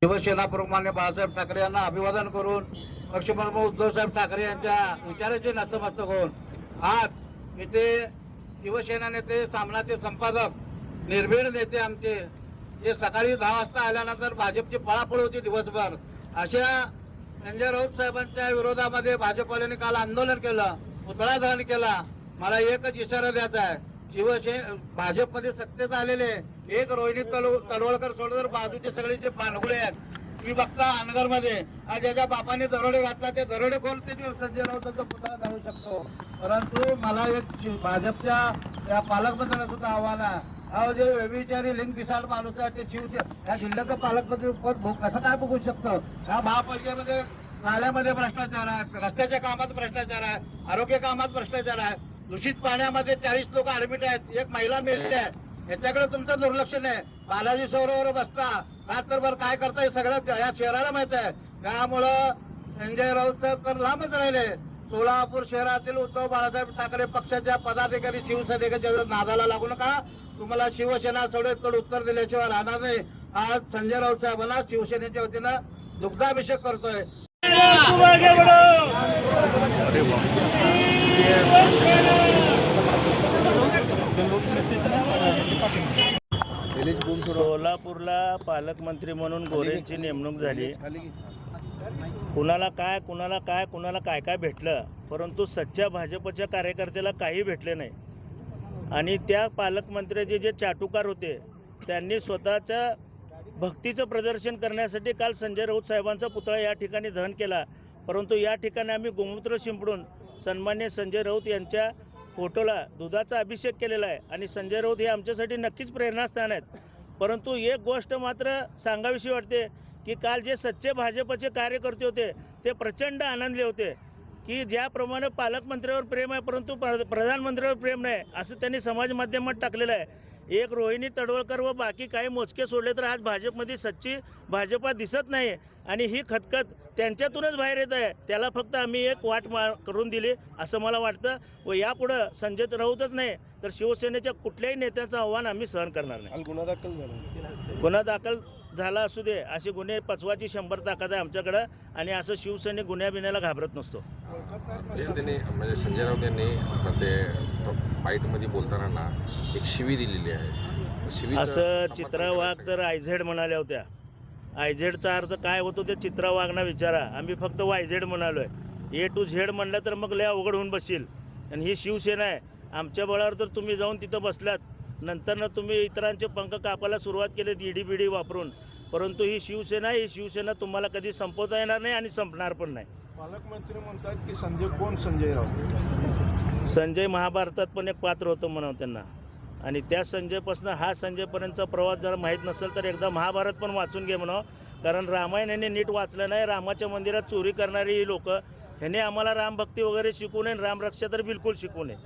शिवसेना प्रमुख मान्य बाळासाहेब ठाकरे यांना अभिवादन करून पक्षप्रमुख उद्धवसाहेब ठाकरे यांच्या विचाराचे नतमस्तक होऊन आज इथे शिवसेना नेते, सामनाचे संपादक, निर्भीड नेते आमचे हे सकाळी 10 वाजता आल्यानंतर भाजपची पळापळ होती दिवसभर. अशा संजय राऊत साहेबांच्या विरोधामध्ये भाजपवाल्यांनी काल आंदोलन केलं, पुतळा दहन केला. मला एकच इशारा द्यायचा आहे, भाजपमध्ये सत्तेत आलेले एक रोहिणी तडवळकर सोडून बाजूचे सगळे जे पानगुळे आहेत मी बघता अनगरमध्ये आज ज्याच्या बापाने दरोडे घातला ते दरोडेखोर ते संजय राऊतांचा पुतळा जाळू शकतो. परंतु मला एक भाजपच्या या पालकमंत्र्यांना सुद्धा आव्हान आहे, अहो जे व्यभिचारी लिंग पिसाळ माणूस आहे ते या जिल्ह्याचं पालकमंत्री पद कसं काय बघू शकतो? या महापालिकेमध्ये नाल्यामध्ये भ्रष्टाचार आहे, रस्त्याच्या कामात भ्रष्टाचार आहे, आरोग्य कामात भ्रष्टाचार आहे, दूषित पाण्यामध्ये 40 लोक ऍडमिट आहेत, एक महिला मेली आहे. याच्याकडे तुमचं दुर्लक्ष नाही. बालाजी सरोवर बसता रात्रभर काय करताय सगळं या शहराला माहित आहे. त्यामुळं संजय राऊत साहेब तर लांबच राहिले. सोलापूर शहरातील उद्धव बाळासाहेब ठाकरे पक्षाच्या पदाधिकारी, शिवसैनिकांच्या नादाला लागू नका. तुम्हाला शिवसेना सोडेतोड उत्तर दिल्याशिवाय राहणार नाही. आज संजय राऊत साहेबांना शिवसेनेच्या वतीनं दुग्धाभिषेक करतोय. सोलापूरला पालकमंत्री म्हणून गोरेंची नेमणूक झाली. कुणाला काय काय भेटलं, परंतु सच्च्या भाजपच्या कार्यकर्त्याला काही भेटले नाही. आणि त्या पालकमंत्र्याचे जे चाटुकार होते त्यांनी स्वतःच्या भक्तीचं प्रदर्शन करण्यासाठी काल संजय राऊत साहेबांचा पुतळा या ठिकाणी दहन केला. परंतु या ठिकाणी आम्ही गोमूत्र शिंपडून सन्मान्य संजय राऊत यांच्या फोटोला दुधाचा अभिषेक केलेला आहे. आणि संजय राऊत हे आमच्यासाठी नक्कीच प्रेरणास्थान आहेत. परंतु एक गोष्ट मात्र सांगावीशी वाटते की काल जे सच्चे भाजपचे कार्यकर्ते होते ते प्रचंड आनंदले होते की ज्याप्रमाणे पालकमंत्र्यावर प्रेम आहे परंतु प्रधानमंत्र्यावर प्रेम नाही असं त्यांनी समाज माध्यमात टाकलेलं आहे. एक रोहिणी तडवळकर व बाकी काही मोजके सोडले तर आज भाजपमध्ये सच्ची भाजपा दिसत नाही. आणि ही खतखत त्यांच्यातूनच बाहेर येत आहे. त्याला फक्त आम्ही एक वाट करून दिली असं मला वाटतं. व यापुढं संजय राऊतच नाही तर शिवसेनेच्या कुठल्याही नेत्याचं आव्हान आम्ही सहन करणार नाही. गुन्हा दाखल झाला असू दे, असे गुन्हे पचवायची 100 ताकद आहे आमच्याकडं. आणि असं शिवसैनिक गुन्ह्याबिन्याला घाबरत नसतो. त्यांनी म्हणजे संजय राऊत यांनी ते बाईटमध्ये बोलताना एक शिवी दिलेली आहे. असं चित्रा वाघ तर आयझेड म्हणाल्या होत्या. आयझेडचा अर्थ काय होतो ते चित्रा वाघना विचारा. आम्ही फक्त वायझेड म्हणालो आहे. A to Z म्हणलं तर मग लय अवघड होऊन बसशील. आणि ही शिवसेना आहे. आमच्या बळावर तर तुम्ही जाऊन तिथं बसलात, नंतरनं तुम्ही इतरांचे पंख कापायला सुरुवात केली ईडी वापरून. परंतु ही शिवसेना तुम्हाला कधी संपवता येणार नाही आणि संपणार पण नाही. पालकमंत्री म्हणतात की संजय राऊत संजय महाभारतात पण एक पात्र होतं म्हणावं त्यांना. आणि त्या संजयपासून हा संजयपर्यंतचा प्रवास जर माहीत नसेल तर एकदा महाभारत पण वाचून घे म्हणावं. कारण रामायण यांनी नीट वाचलं नाही. रामाच्या मंदिरात चोरी करणारी ही लोक ह्याने आम्हाला रामभक्ती वगैरे शिकवू नये, रामरक्षा तर बिलकुल शिकवू नये.